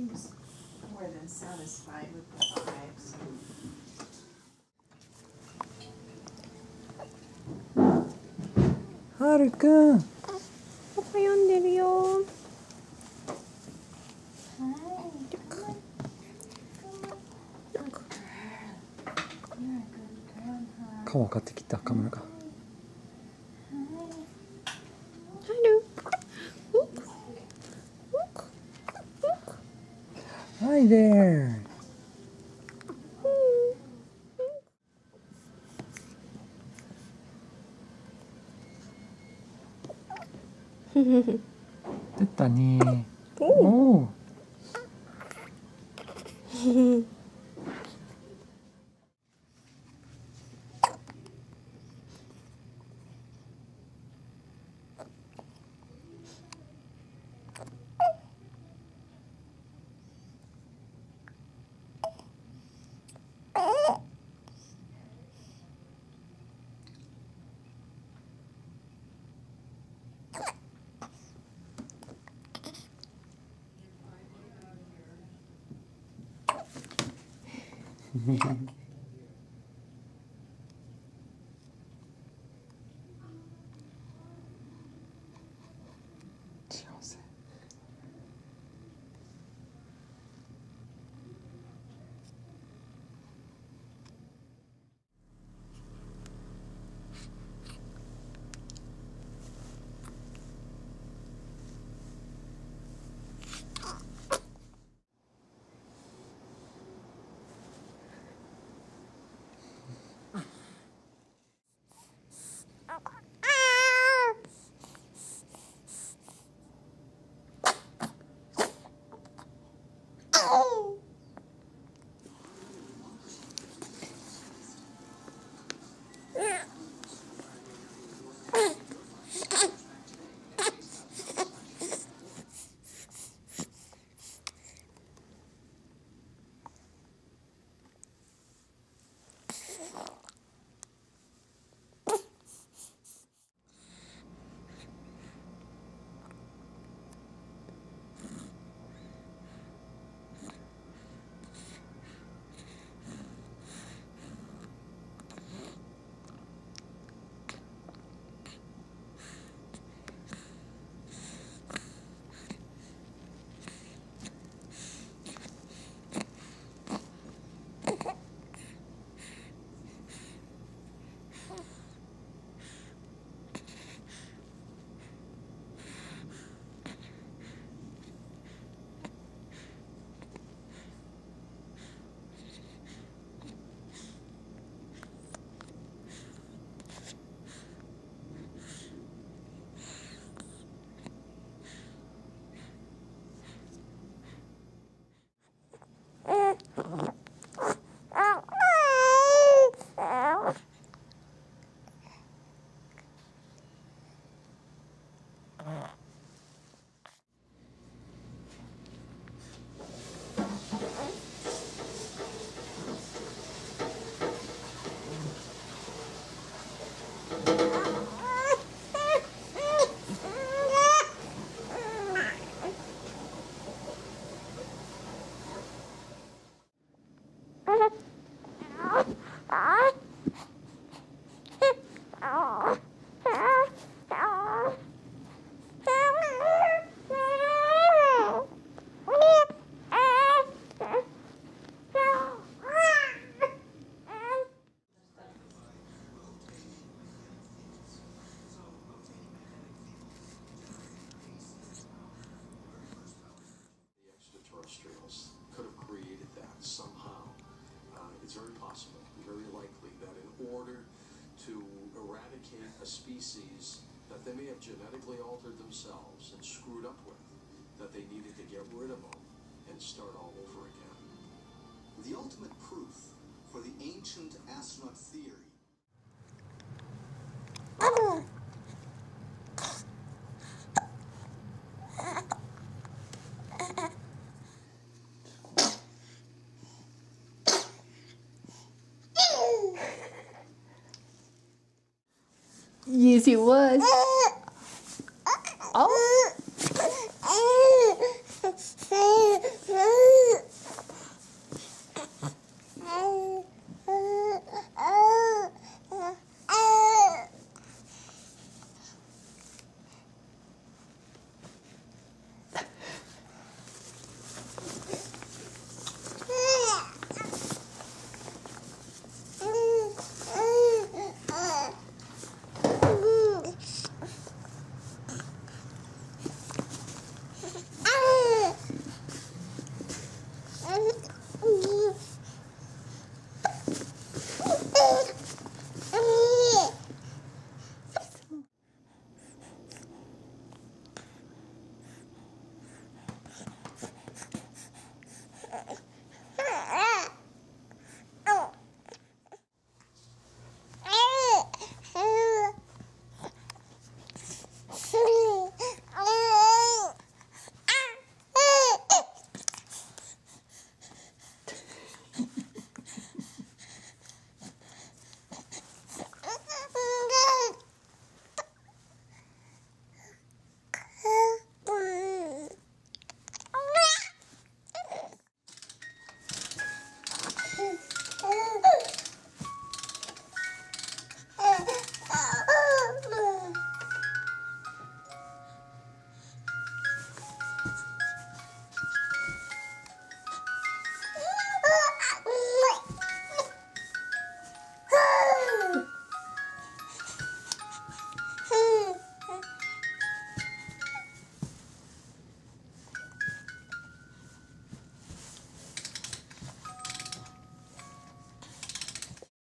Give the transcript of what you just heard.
seems more than satisfied with the 5. So. はるくん。パパ読んでるよ。川買ってきたカメラが。Hi there. Hello. 出たね。おお。幸せ。Extraterrestrials could have created that somehow. It's very possible, very likely, that in order to eradicate a species that they may have genetically altered themselves and screwed up with, that they needed to get rid of them and start all over again. The ultimate proof for the ancient astronaut theory. Yes, it was. Oh.